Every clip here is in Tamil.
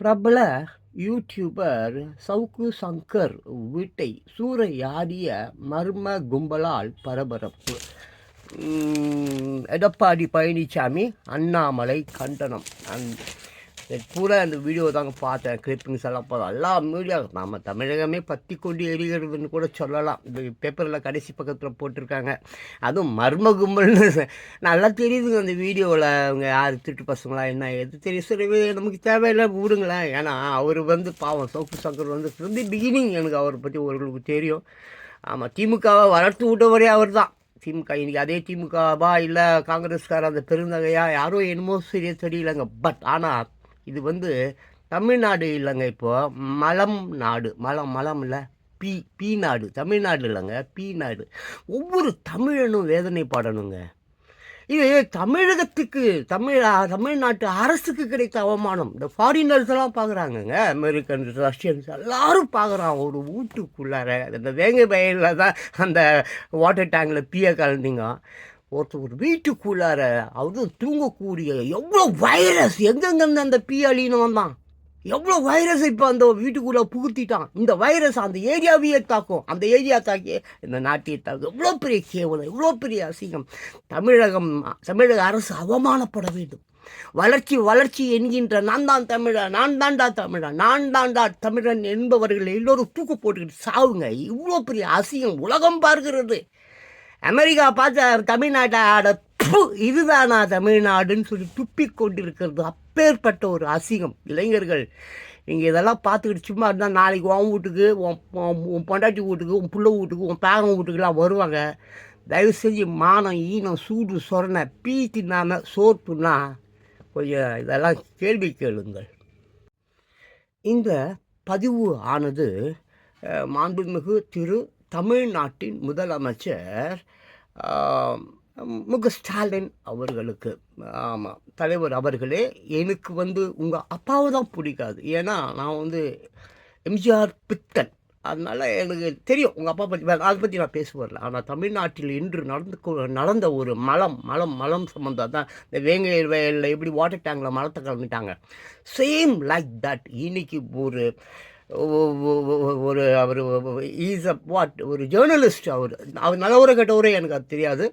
பிரபல யூடியூபர் சவுக்கு சங்கர் வீட்டை சூறையாடிய மர்ம கும்பலால் பரபரப்பு. எடப்பாடி பழனிசாமி அண்ணாமலை கண்டனம். பூரா அந்த வீடியோ தாங்க பார்த்தேன். கிளிப்பிங்ஸ் எல்லாம் போதும். எல்லா மீடியா நம்ம தமிழகமே பற்றி கொண்டு எரிகிறதுன்னு கூட சொல்லலாம். இந்த பேப்பரில் கடைசி பக்கத்தில் போட்டிருக்காங்க. அதுவும் மர்ம கும்பல்னு நல்லா தெரியுதுங்க அந்த வீடியோவில். அவங்க யார் திருட்டு பசங்களா என்ன எது தெரியும். சரி, நமக்கு தேவையில்லை விடுங்களேன். ஏன்னா அவர் பாவம் சவுக்கு சங்கர் ஃப்ரம் பிகினிங் எனக்கு அவரை பற்றி அவர்களுக்கு தெரியும். ஆமாம், திமுகவை வளர்த்து விட்டவரே அவர் தான். திமுக இன்னைக்கு அதே திமுகவா இல்லை காங்கிரஸ்கார அந்த பெருந்தகையா யாரோ என்னமோ சரியா தெரியலங்க. பட் ஆனால் இது தமிழ்நாடு இல்லைங்க. இப்போது மலம் நாடு, மலம் இல்லை, பி நாடு. தமிழ்நாடு இல்லைங்க, பி நாடு. ஒவ்வொரு தமிழனும் வேதனைப்படணுங்க. இது தமிழகத்துக்கு தமிழ்நாட்டு அரசுக்கு கிடைத்த அவமானம். இந்த ஃபாரினர்ஸ் எல்லாம் பார்க்குறாங்கங்க, அமெரிக்கன்ஸ், ரஷ்யன்ஸ் எல்லாரும் பார்க்குறான். ஒரு வீட்டுக்குள்ளார அந்த வேங்கை வயலில் தான் அந்த வாட்டர் டேங்கில் பீயை கலந்தீங்க. ஒரு வீட்டுக்குள்ளார அவரும் தூங்கக்கூடிய எவ்வளோ வைரஸ் எங்கெங்கேருந்து அந்த பீயாலின்னு வந்தான். எவ்வளோ வைரஸ் இப்போ அந்த வீட்டுக்குள்ளே புகுத்திட்டான். இந்த வைரஸ் அந்த ஏரியாவையே தாக்கும். அந்த ஏரியா தாக்கி இந்த நாட்டையே தாக்கும். எவ்வளோ பெரிய கேவலம், எவ்வளோ பெரிய அசிங்கம். தமிழக அரசு அவமானப்பட வேண்டும். வளர்ச்சி என்கின்ற நான் தான்டா தமிழன் என்பவர்கள் எல்லோரும் தூக்கு போட்டுக்கிட்டு சாவுங்க. இவ்வளோ பெரிய அசிங்கம் உலகம் பார்க்கிறது. அமெரிக்கா பார்த்து தமிழ்நாட்டை இதுதானா தமிழ்நாடுன்னு சொல்லி துப்பி கொண்டிருக்கிறது. அப்பேற்பட்ட ஒரு அசிங்கம். இளைஞர்கள் நீங்கள் இதெல்லாம் பார்த்துக்கிட்டு சும்மா இருந்தால் நாளைக்கு உன் வீட்டுக்கு, உன் பொண்டாட்டி வீட்டுக்கு, உன் பிள்ளை வீட்டுக்கு, உன் பேரன் வீட்டுக்குலாம் வருவாங்க. தயவு செஞ்சு மானம், ஈனம், சூடு சொரணை, பீ தின்னாமல் சோத்துனா கொஞ்சம் இதெல்லாம் கேள்வி கேளுங்கள். இந்த பதிவு ஆனது மாண்புமிகு தமிழ்நாட்டின் முதலமைச்சர் ஸ்டாலின் அவர்களுக்கு. ஆமாம், தலைவர் அவர்களே, எனக்கு உங்கள் அப்பாவை தான் பிடிக்காது. ஏன்னா நான் எம்ஜிஆர் பித்தன். அதனால் எனக்கு தெரியும் உங்கள் அப்பா பற்றி, அதை பற்றி நான் பேச வரல. ஆனால் தமிழ்நாட்டில் இன்று நடந்த ஒரு மலம் சம்மந்தம் தான் இந்த வேங்கை வயலில் எப்படி வாட்டர் டேங்கில் மலத்தை கலந்துட்டாங்க. Same like that. இன்னைக்கு அவர் ஈஸ் ஒரு ஜேர்னலிஸ்ட். அவர் நல்லவரோ கெட்டவரோ எனக்கு அது தெரியாது.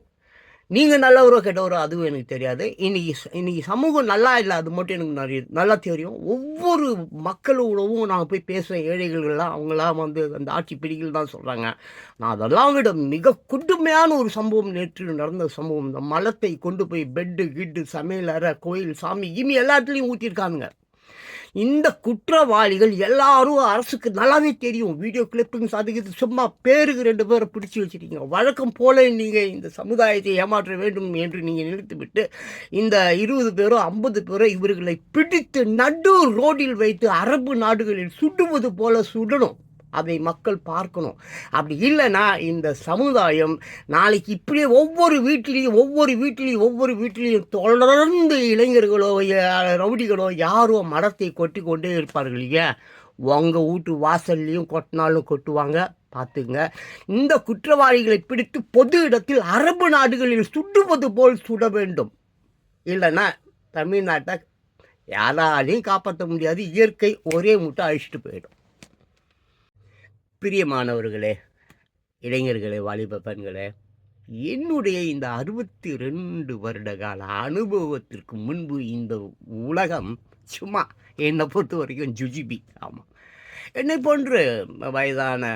நீங்கள் நல்லவரோ கெட்டவரோ அதுவும் எனக்கு தெரியாது. இன்னைக்கு சமூகம் நல்லா இல்லை, அது மட்டும் எனக்கு நல்லா தெரியும். ஒவ்வொரு மக்களோடவும் நாங்கள் போய் பேசுகிறேன். ஏழைகள்லாம் அவங்களாம் அந்த ஆட்சி பிடிகள் தான் சொல்கிறாங்க. நான் அதெல்லாம் விட மிக கொடுமையான ஒரு சம்பவம் நேற்று நடந்த சம்பவம். இந்த மலத்தை கொண்டு போய் பெட்டு கிட்டு சமையல் அறை கோயில் சாமி எல்லாத்துலேயும் ஊற்றிருக்காங்க. இந்த குற்றவாளிகள் எல்லாரும் அரசுக்கு நல்லாவே தெரியும். வீடியோ கிளிப்பிங்ஸ் அதுக்கு சும்மா பேருக்கு 2 பேரை பிடிச்சி வச்சுருக்கீங்க. வழக்கம் போல நீங்கள் இந்த சமுதாயத்தை ஏமாற்ற வேண்டும் என்று நீங்கள் நிறுத்திவிட்டு இந்த 20 பேரோ 50 பேரோ இவர்களை பிடித்து நடு ரோடில் வைத்து அரபு நாடுகளில் சுடுவது போல சுடணும். அதை மக்கள் பார்க்கணும். அப்படி இல்லைன்னா இந்த சமுதாயம் நாளைக்கு இப்படியே ஒவ்வொரு வீட்டிலையும் தொடர்ந்து இளைஞர்களோ ரவுடிகளோ யாரோ மரத்தை கொட்டி கொண்டே இருப்பார்கள். ஏன் உங்கள் வீட்டு வாசல்லையும் கொட்டினாலும் கொட்டுவாங்க. பார்த்துங்க. இந்த குற்றவாளிகளை பிடித்து பொது இடத்தில் அரபு நாடுகளில் சுடுவது போல் சுட வேண்டும். இல்லைன்னா தமிழ்நாட்டை யாராலையும் காப்பாற்ற முடியாது. இயற்கை ஒரே முட்டை அழிச்சிட்டு போயிடும். பிரியமானவர்களே, இளைஞர்களே, வாலிப பெண்களே, என்னுடைய இந்த 62 வருட கால அனுபவத்திற்கு முன்பு இந்த உலகம் சும்மா என்னை பொறுத்த வரைக்கும் ஜுஜிபி. ஆமாம், என்னை போன்று வயதான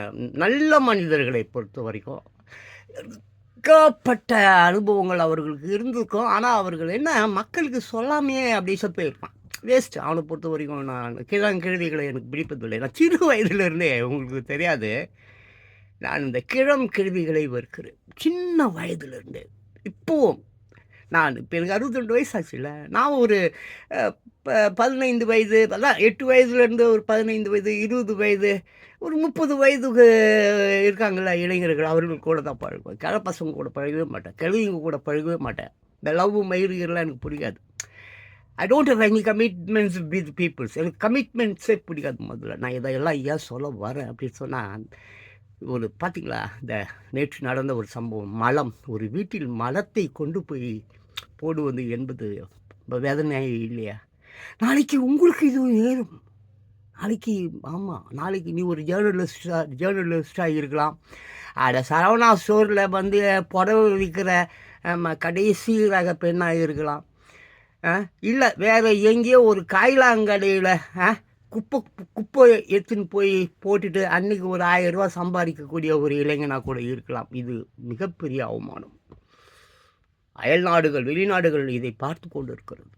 நல்ல மனிதர்களை பொறுத்த வரைக்கும் ஏகப்பட்ட அனுபவங்கள் அவர்களுக்கு இருந்திருக்கும். ஆனால் அவர்கள் என்ன மக்களுக்கு சொல்லாமையே அப்படி போயிருப்பான். வேஸ்ட். அவனை பொறுத்த வரைக்கும் நான் கிழவிகளை எனக்கு பிடிப்பதில்லை. நான் சிறு வயதிலிருந்தே, உங்களுக்கு தெரியாது, நான் இந்த கிழவிகளை வெறுக்கிறேன். சின்ன வயதிலிருந்தே. இப்போவும் இப்போ எனக்கு 62 வயசு ஆச்சு இல்லை. நான் ஒரு 15 வயது, அதான் 8 வயதுலேருந்து ஒரு 15 வயது, 20 வயது, ஒரு 30 வயதுக்கு இருக்காங்கள்ல இளைஞர்கள், அவர்கள் கூட தான் பழகுவேன். பசங்க கூட பழகவே மாட்டேன். கிழவிங்க கூட பழகவே மாட்டேன். இந்த லவ் மயிர்கள்லாம் எனக்கு பிடிக்காது. I don't have any commitments with peoples. எனக்கு கமிட்மெண்ட்ஸே பிடிக்காது. முதல்ல நான் இதையெல்லாம் ஏன் சொல்ல வரேன் அப்படின்னு சொன்னால், பார்த்தீங்களா, இந்த நேற்று நடந்த ஒரு சம்பவம். ஒரு வீட்டில் மலத்தை கொண்டு போய் போடுவது என்பது வேதனை இல்லையா? நாளைக்கு உங்களுக்கு இது நேரும். நாளைக்கு நீ ஒரு ஜேர்னலிஸ்டாக இருக்கலாம். சரவணா ஸ்டோரில் வந்து புடவை விற்கிற கடைசி ரக பெண்ணாக இருக்கலாம். இல்லை வேறு எங்கேயோ ஒரு காய்லாங்கடையில் குப்பை எடுத்துன்னு போய் போட்டுட்டு அன்றைக்கி ஒரு 1000 ரூபா சம்பாதிக்கக்கூடிய ஒரு இளைஞனாக கூட இருக்கலாம். இது மிகப்பெரிய அவமானம். அயல் நாடுகள், வெளிநாடுகள் இதை பார்த்து கொண்டு இருக்கிறது.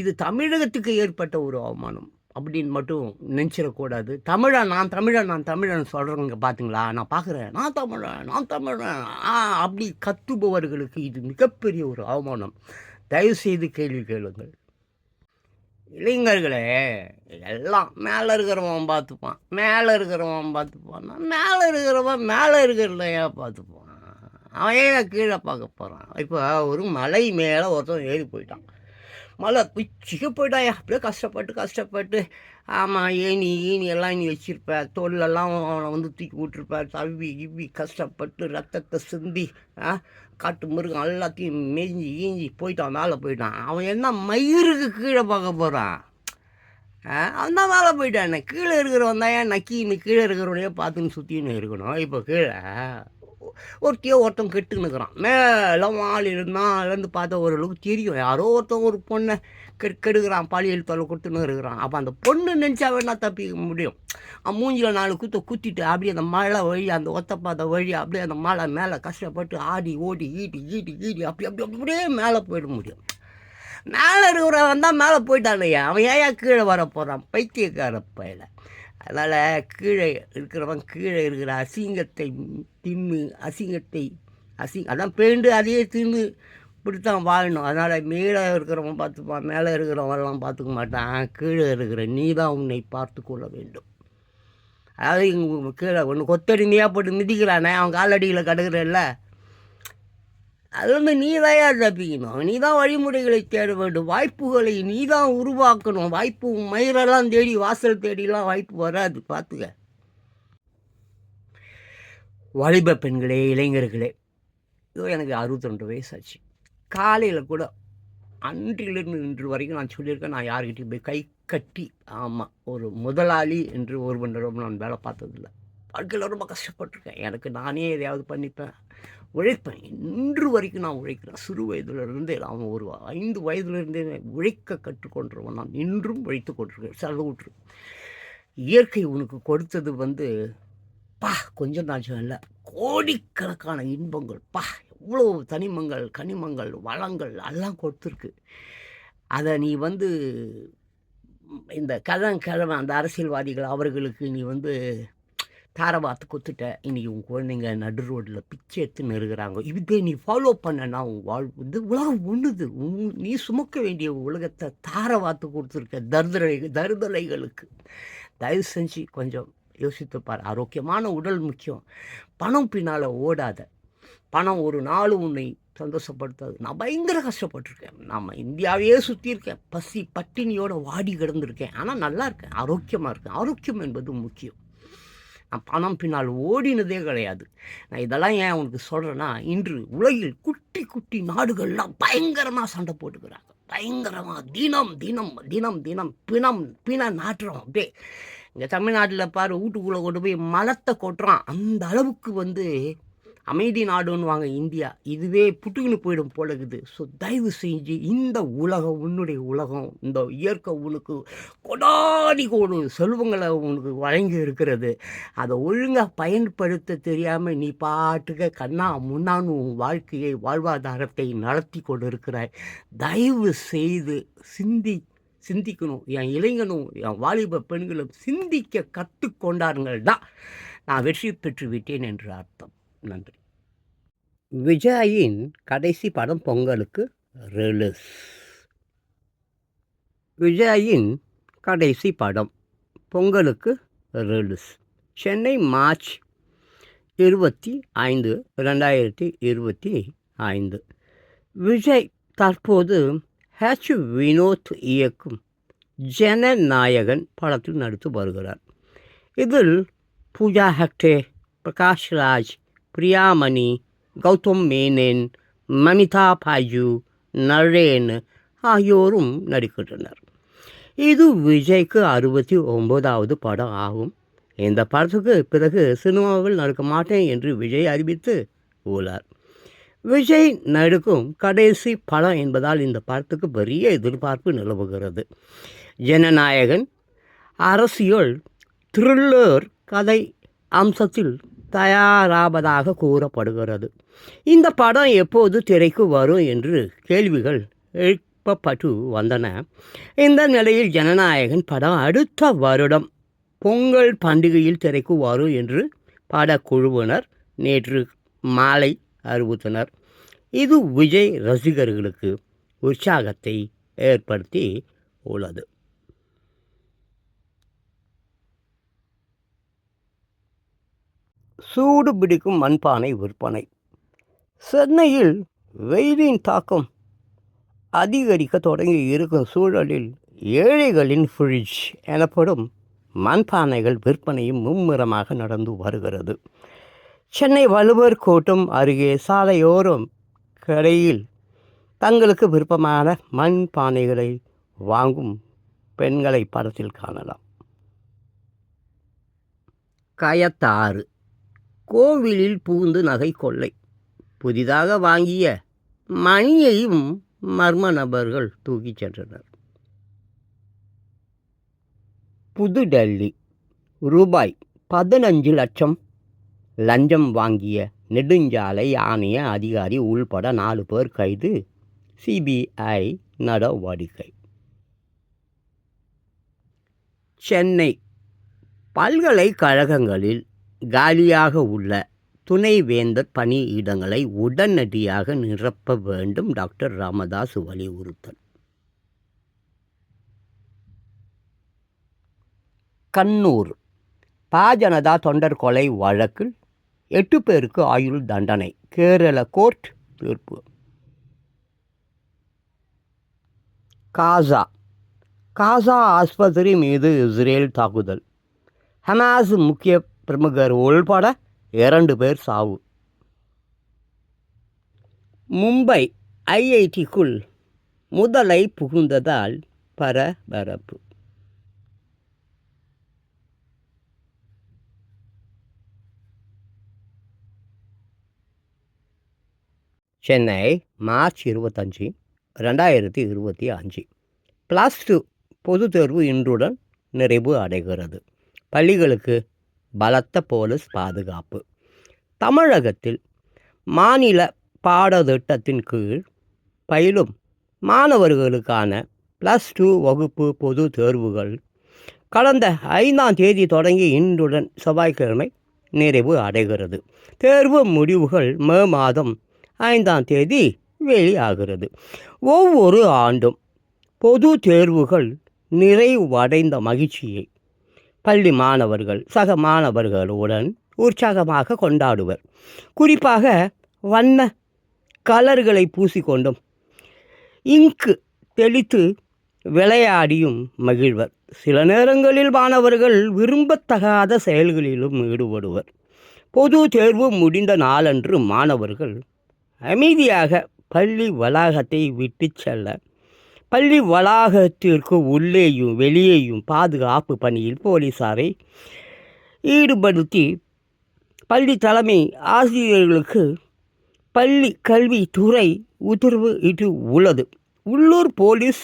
இது தமிழகத்துக்கு ஏற்பட்ட ஒரு அவமானம் அப்படின்னு மட்டும் நினச்சிடக்கூடாது. நான் தமிழன் சொல்கிறவங்க பார்த்தீங்களா, நான் பார்க்குறேன், நான் தமிழன் அப்படி கத்துபவர்களுக்கு இது மிகப்பெரிய ஒரு அவமானம். தயவுசெய்து கேள்வி கேளுங்கள். இளைஞர்களே, எல்லாம் மேலே இருக்கிறவன் பார்த்துப்பான், மேலே இருக்கிறவன் மேலே இருக்கிறதையா பார்த்துப்பான். அவன் ஏன் கீழே பார்க்க போகிறான்? இப்போ ஒரு மலை மேலே ஒருத்தன் ஏறி போயிட்டான், மலை பிச்சுக்கு போயிட்டாயா. அப்படியே கஷ்டப்பட்டு ஆமாம் ஏணி எல்லாம் நீ வச்சுருப்ப, தோல்லெல்லாம் அவனை வந்து தூக்கி விட்டுருப்ப, தவி கஷ்டப்பட்டு ரத்தத்தை சிந்தி காட்டு மிருகம் எல்லாத்தையும் மேய்ஞ்சி போயிட்டான், மேலே போயிட்டான். அவன் என்ன மயிருக்கு கீழே பார்க்க போகிறான்? அவன் தான் மேலே போயிட்டான். கீழே இருக்கிறவன் தான் ஏன் நக்கின்னு கீழே இருக்கிறவனையே பார்த்துன்னு சுற்றின்னு இருக்கணும். இப்போ கீழே ஒருத்தன் கெட்டுன்னுக்குறான். மேலே வாள் இருந்தாலேருந்து பார்த்தா ஓரளவுக்கு தெரியும், யாரோ ஒருத்தன் ஒரு பொண்ணை கெடுக்கிறான், பாலியல் தொலை கொடுத்துன்னு இருக்கிறான். அப்போ அந்த பொண்ணு நினச்சா வேணா தப்பிக்க முடியும். மூஞ்சியில் 4 குத்திட்டு அப்படியே அந்த மழை வழி, அந்த ஒத்தப்பாத வழி அப்படியே அந்த மழை மேலே கஷ்டப்பட்டு ஆடி ஓடி ஈட்டி அப்படியே மேலே போயிட முடியும். மேலே இருக்கிறவன் தான் மேலே போயிட்டானையா, அவன் ஏன் கீழே வர போகிறான்? பைத்தியக்கார பையில. அதனால் கீழே இருக்கிற அசிங்கத்தை தின்னு அதான் பேண்டு அதையே தின்னு இப்படித்தான் வாழணும். அதனால் மேலே இருக்கிறவன் பார்த்துப்பான், மேலே இருக்கிறவன்லாம் பார்த்துக்க மாட்டான். கீழே இருக்கிற நீ தான் உன்னை பார்த்து கொள்ள வேண்டும். அதாவது இங்கே கீழே ஒன்று கொத்தடிமையாக போட்டு மிதிக்கிறானே, அவன் காலடியில் கிடக்குறல்ல, அது வந்து நீ தான் தப்பிக்கணும். நீ தான் வழிமுறைகளை தேட வேண்டும், வாய்ப்புகளை நீ தான் உருவாக்கணும். வாய்ப்பு மயிரெல்லாம் தேடி வாசல் தேடிலாம் வாய்ப்பு வராது, பார்த்துக்க. வாலிப பெண்களே, இளைஞர்களே, இதோ எனக்கு 62 வயசாச்சு. காலையில் கூட அன்றிலிருந்து இன்று வரைக்கும் நான் சொல்லியிருக்கேன், நான் யார்கிட்டையும் போய் கை கட்டி ஒரு முதலாளி என்று ஒருவனிடம் நான் வேலை பார்த்ததில்லை. வாழ்க்கையில் ரொம்ப கஷ்டப்பட்டிருக்கேன். எனக்கு நானே எதையாவது பண்ணிப்பேன், உழைப்பேன். இன்று வரைக்கும் நான் உழைக்கிறேன். சிறு வயதுலேருந்தே நான் ஒரு 5 வயதுலேருந்தே உழைக்க கற்றுக்கொண்டிருவேன். நான் இன்றும் உழைத்து கொண்டிருக்கேன். செலவுற்று இயற்கை உனக்கு கொடுத்தது வந்து கொஞ்சம் நாச்சும் இல்லை, கோடிக்கணக்கான இன்பங்கள். எவ்வளோ தனிமங்கள், கனிமங்கள், வளங்கள் எல்லாம் கொடுத்துருக்கு. அதை நீ வந்து இந்த கிழமை அந்த அரசியல்வாதிகள் அவர்களுக்கு நீ வந்து தாரவாத்து கொடுத்துட்ட. இன்றைக்கி உன் குழந்தைங்க நடு ரோட்டில் பிச்சை எடுத்துன்னு இருக்கிறாங்க. இதே நீ ஃபாலோ பண்ணனா உன் வாழ்வு வந்து உலகம் ஒன்றுது. நீ சுமக்க வேண்டிய உலகத்தை தாரவாத்து கொடுத்துருக்க தருதலைகளுக்கு. தயவு செஞ்சு கொஞ்சம் யோசித்துப்பார். ஆரோக்கியமான உடல் முக்கியம். பணம் பின்னால் ஓடாத. பணம் ஒரு நாள் உன்னை சந்தோஷப்படுத்தாது. நான் பயங்கர கஷ்டப்பட்டிருக்கேன். இந்தியாவையே சுற்றியிருக்கேன். பட்டினியோடு வாடி கிடந்திருக்கேன். ஆனால் நல்லா இருக்கேன், ஆரோக்கியமாக இருக்கேன். ஆரோக்கியம் என்பது முக்கியம். நான் பணம் பின்னால் ஓடினதே கிடையாது. நான் இதெல்லாம் ஏன் உனக்கு சொல்கிறேன்னா, இன்று உலகில் குட்டி நாடுகள்லாம் பயங்கரமாக சண்டை போட்டுக்கிறாங்க. பயங்கரமாக தினம் பிண நாட்டுறோம். அப்படியே இங்கே தமிழ்நாட்டில் பாரு, வீட்டுக்குள்ளே கொண்டு போய் மலத்தை கொட்டுறான். அந்த அளவுக்கு வந்து அமைதி நாடுன்னு வாங்க இந்தியா. இதுவே புட்டுக்குன்னு போயிடும் போல இருக்குது. ஸோ தயவு செஞ்சு இந்த உலகம் உன்னுடைய உலகம். இந்த இயற்கை உனக்கு கோடி செல்வங்களை உனக்கு வழங்கி இருக்கிறது. அதை ஒழுங்காக பயன்படுத்த தெரியாமல் நீ பாட்டுக்க முன்னான்னு உன் வாழ்க்கையை, வாழ்வாதாரத்தை நடத்தி கொண்டு இருக்கிறாய். தயவு செய்து சிந்திக்கணும். என் இளைஞனும் என் வாலிப பெண்களும் சிந்திக்க கற்றுக்கொண்டார்கள் தான் நான் வெற்றி பெற்று விட்டேன் என்று அர்த்தம். நன்றி. விஜயின் கடைசி படம் பொங்கலுக்கு ரிலீஸ். விஜயின் கடைசி படம் பொங்கலுக்கு ரிலீஸ். சென்னை மார்ச் 25, 2025. விஜய் தற்போது வினோத் இயக்கும் ஜனநாயகன் படத்தில் நடித்து வருகிறார். இதில் பூஜா ஹெக்டே, பிரகாஷ் ராஜ், பிரியாமணி, கௌதம் மேனன், மமிதா பாஜு, நரேன் ஆகியோரும் நடிக்கின்றனர். இது விஜய்க்கு 69வது படம் ஆகும். இந்த படத்துக்கு பிறகு சினிமாவில் நடிக்க மாட்டேன் என்று விஜய் அறிவித்து உள்ளார். விஜய் நடிக்கும் கடைசி படம் என்பதால் இந்த படத்துக்கு பெரிய எதிர்பார்ப்பு நிலவுகிறது. ஜனநாயகன் அரசியல் த்ரில்லர் கதை அம்சத்தில் தயாராவதாக கூறப்படுகிறது. இந்த படம் எப்போது திரைக்கு வரும் என்று கேள்விகள் எழுப்பப்பட்டு வந்தன. இந்த நிலையில் ஜனநாயகன் படம் அடுத்த வருடம் பொங்கல் பண்டிகையில் திரைக்கு வரும் என்று படக்குழுவினர் நேற்று மாலை அறிவித்தனர். இது விஜய் ரசிகர்களுக்கு உற்சாகத்தை ஏற்படுத்தி உள்ளது. சூடு பிடிக்கும் மண்பானை விற்பனை. சென்னையில் வெயிலின் தாக்கம் அதிகரிக்க தொடங்கி இருக்கும் சூழலில் ஏழைகளின் ஃப்ரிட்ஜ் எனப்படும் மண்பானைகள் விற்பனையும் மும்முரமாக நடந்து வருகிறது. சென்னை வள்ளுவர் கோட்டம் அருகே சாலையோரம் கடையில் தங்களுக்கு விருப்பமான மண்பானைகளை வாங்கும் பெண்களை படத்தில் காணலாம். கயத்தாறு கோவிலில் புகுந்து நகை கொள்ளை. புதிதாக வாங்கிய மணியையும் மர்ம நபர்கள் தூக்கிச் சென்றனர். புதுடெல்லி ரூபாய் 15 லட்சம் லஞ்சம் வாங்கிய நெடுஞ்சாலை ஆணைய அதிகாரி உள்பட 4 பேர் கைது. சிபிஐ நடவடிக்கை. சென்னை பல்கலைக்கழகங்களில் காலியாக உள்ள துணைவேந்தர் பணியிடங்களை உடனடியாக நிரப்ப வேண்டும். டாக்டர் ராமதாஸ் வலியுறுத்தல். கண்ணூர் பாஜனதா தொண்டர் கொலை வழக்கில் 8 பேருக்கு ஆயுள் தண்டனை. கேரள கோர்ட் தீர்ப்பு. காசா ஆஸ்பத்திரி மீது இஸ்ரேல் தாக்குதல். ஹமாஸ் முக்கிய பிரமுகர் உள்பட 2 பேர் சாவு. மும்பை ஐஐடிக்குள் முதலை புகுந்ததால் பரபரப்பு. சென்னை மார்ச் 25, 2025. +2 பொதுத் தேர்வு இன்றுடன் நிறைவு அடைகிறது. பள்ளிகளுக்கு பலத்த போலீஸ் பாதுகாப்பு. தமிழகத்தில் மாநில பாடத்திட்டத்தின் கீழ் பயிலும் மாணவர்களுக்கான +2 வகுப்பு பொது தேர்வுகள் கடந்த 5ஆம் தேதி தொடங்கி இன்றுடன் செவ்வாய்க்கிழமை நிறைவு அடைகிறது. தேர்வு முடிவுகள் மே மாதம் 5ஆம் தேதி வெளியாகிறது. ஒவ்வொரு ஆண்டும் பொது தேர்வுகள் நிறைவடைந்த மகிழ்ச்சியை பள்ளி மாணவர்கள் சக மாணவர்களுடன் உற்சாகமாக கொண்டாடுவர். குறிப்பாக வண்ண கலர்களை பூசிக்கொண்டும் இங்கு தெளித்து விளையாடியும் மகிழ்வர். சில நேரங்களில் மாணவர்கள் விரும்பத்தகாத செயல்களிலும் ஈடுபடுவர். பொது தேர்வு முடிந்த நாளன்று மாணவர்கள் அமைதியாக பள்ளி வளாகத்தை விட்டு செல்ல பள்ளி வளாகத்திற்கு உள்ளேயும் வெளியேயும் பாதுகாப்பு பணியில் போலீசாரை ஈடுபடுத்தி பள்ளி தலைமை ஆசிரியர்களுக்கு பள்ளி கல்வித்துறை உத்தரவு இட்டு உள்ளது. உள்ளூர் போலீஸ்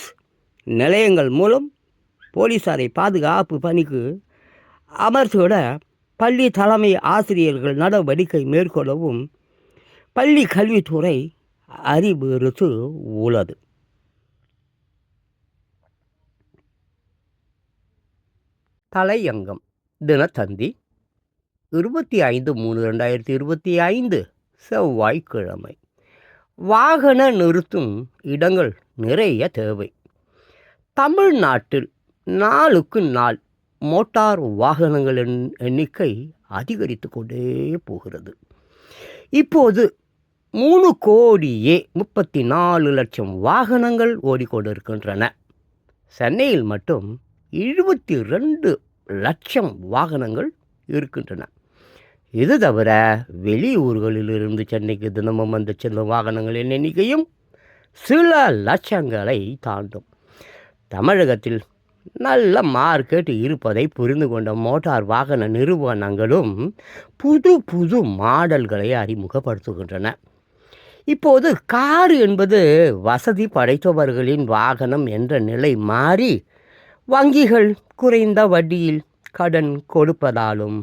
நிலையங்கள் மூலம் போலீசாரை பாதுகாப்பு பணிக்கு அமர்த்திவிட பள்ளி தலைமை ஆசிரியர்கள் நடவடிக்கை மேற்கொள்ளவும் பள்ளி கல்வித்துறை அறிவுறுத்து உள்ளது. தலையங்கம் தினத்தந்தி 25/3/2025 செவ்வாய்க்கிழமை. வாகன நிறுத்தும் இடங்கள் நிறைய தேவை. தமிழ்நாட்டில் நாளுக்கு நாள் மோட்டார் வாகனங்களின் எண்ணிக்கை அதிகரித்து கொண்டே போகிறது. இப்போது 3,34,00,000 வாகனங்கள் ஓடிக்கொண்டிருக்கின்றன. சென்னையில் மட்டும் 72 லட்சம் வாகனங்கள் இருக்கின்றன. இது தவிர வெளியூர்களிலிருந்து சென்னைக்கு தினமும் வந்து செல்லும் வாகனங்களின் எண்ணிக்கையும் சில லட்சங்களை தாண்டும். தமிழகத்தில் நல்ல மார்க்கெட் இருப்பதை புரிந்து கொண்ட மோட்டார் வாகன நிறுவனங்களும் புது புது மாடல்களை அறிமுகப்படுத்துகின்றன. இப்போது கார் என்பது வசதி படைத்தவர்களின் வாகனம் என்ற நிலை மாறி வங்கிகள் குறைந்த வட்டியில் கடன் கொடுப்பதாலும்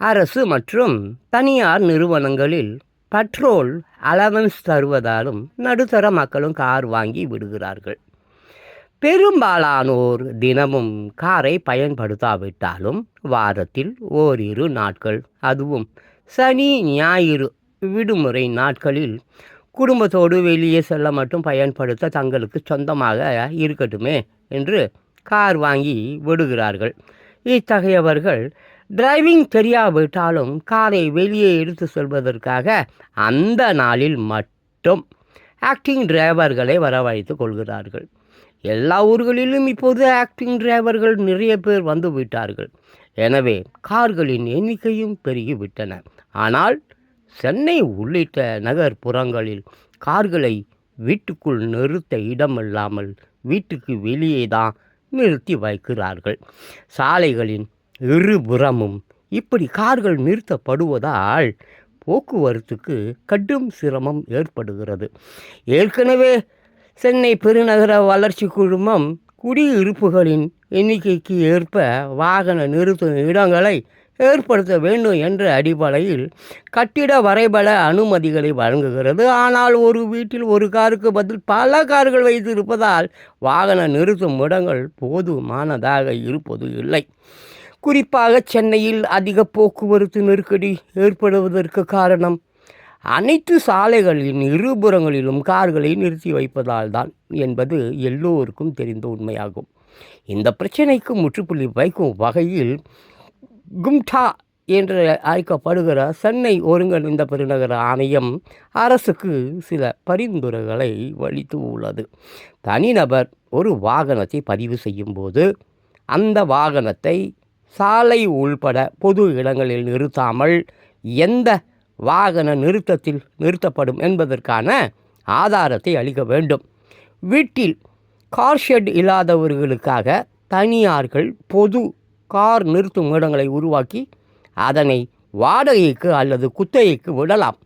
அரசு மற்றும் தனியார் நிறுவனங்களில் பெட்ரோல் அலவன்ஸ் தருவதாலும் நடுத்தர மக்களும் கார் வாங்கி விடுகிறார்கள். பெரும்பாலானோர் தினமும் காரை பயன்படுத்தாவிட்டாலும் வாரத்தில் ஓரிரு நாட்கள், அதுவும் சனி ஞாயிறு விடுமுறை நாட்களில் குடும்பத்தோடு வெளியே செல்ல மட்டும் பயன்படுத்த தங்களுக்கு சொந்தமாக இருக்கட்டுமே என்று கார் வாங்கி விடுகிறார்கள். இத்தகையவர்கள் டிரைவிங் தெரியாவிட்டாலும் காரை வெளியே எடுத்து செல்வதற்காக அந்த நாளில் மட்டும் ஆக்டிங் டிரைவர்களை வரவழைத்து கொள்கிறார்கள். எல்லா ஊர்களிலும் இப்போது ஆக்டிங் டிரைவர்கள் நிறைய பேர் வந்து விட்டார்கள். எனவே கார்களின் எண்ணிக்கையும் பெருகிவிட்டன. ஆனால் சென்னை உள்ளிட்ட நகர்ப்புறங்களில் கார்களை வீட்டுக்குள் நிறுத்த இடமில்லாமல் வீட்டுக்கு வெளியே தான் நிறுத்தி வைக்கிறார்கள். சாலைகளின் இருபுறமும் இப்படி கார்கள் நிறுத்தப்படுவதால் போக்குவரத்துக்கு கடும் சிரமம் ஏற்படுகிறது. ஏற்கனவே சென்னை பெருநகர வளர்ச்சி குழுமம் குடியிருப்புகளின் எண்ணிக்கைக்கு ஏற்ப வாகன நிறுத்தும் இடங்களை ஏற்படுத்த வேண்டும் என்ற அடிப்படையில் கட்டிட வரைபட அனுமதிகளை வழங்குகிறது. ஆனால் ஒரு வீட்டில் ஒரு காருக்கு பதில் பல கார்கள் வைத்திருப்பதால் வாகன நிறுத்தும் இடங்கள் போதுமானதாக இருப்பது இல்லை. குறிப்பாக சென்னையில் அதிக போக்குவரத்து நெருக்கடி ஏற்படுவதற்கு காரணம் அனைத்து சாலைகளின் இருபுறங்களிலும் கார்களை நிறுத்தி வைப்பதால் தான் என்பது எல்லோருக்கும் தெரிந்த உண்மையாகும். இந்த பிரச்சனைக்கு முற்றுப்புள்ளி வைக்கும் வகையில் கும்டா என்று அழைக்கப்படுகிற சென்னை ஒருங்கிணைந்த பெருநகர ஆணையம் அரசுக்கு சில பரிந்துரைகளை அளித்து உள்ளது. தனிநபர் ஒரு வாகனத்தை பதிவு செய்யும் போது அந்த வாகனத்தை சாலை உள்பட பொது இடங்களில் நிறுத்தாமல் எந்த வாகன நிறுத்தத்தில் நிறுத்தப்படும் என்பதற்கான ஆதாரத்தை அளிக்க வேண்டும். வீட்டில் கார் ஷெட் இல்லாதவர்களுக்காக தனியார்கள் பொது கார் நிறுத்தும் இடங்களை உருவாக்கி அதனை வாடகைக்கு அல்லது குத்தகைக்கு விடலாம்.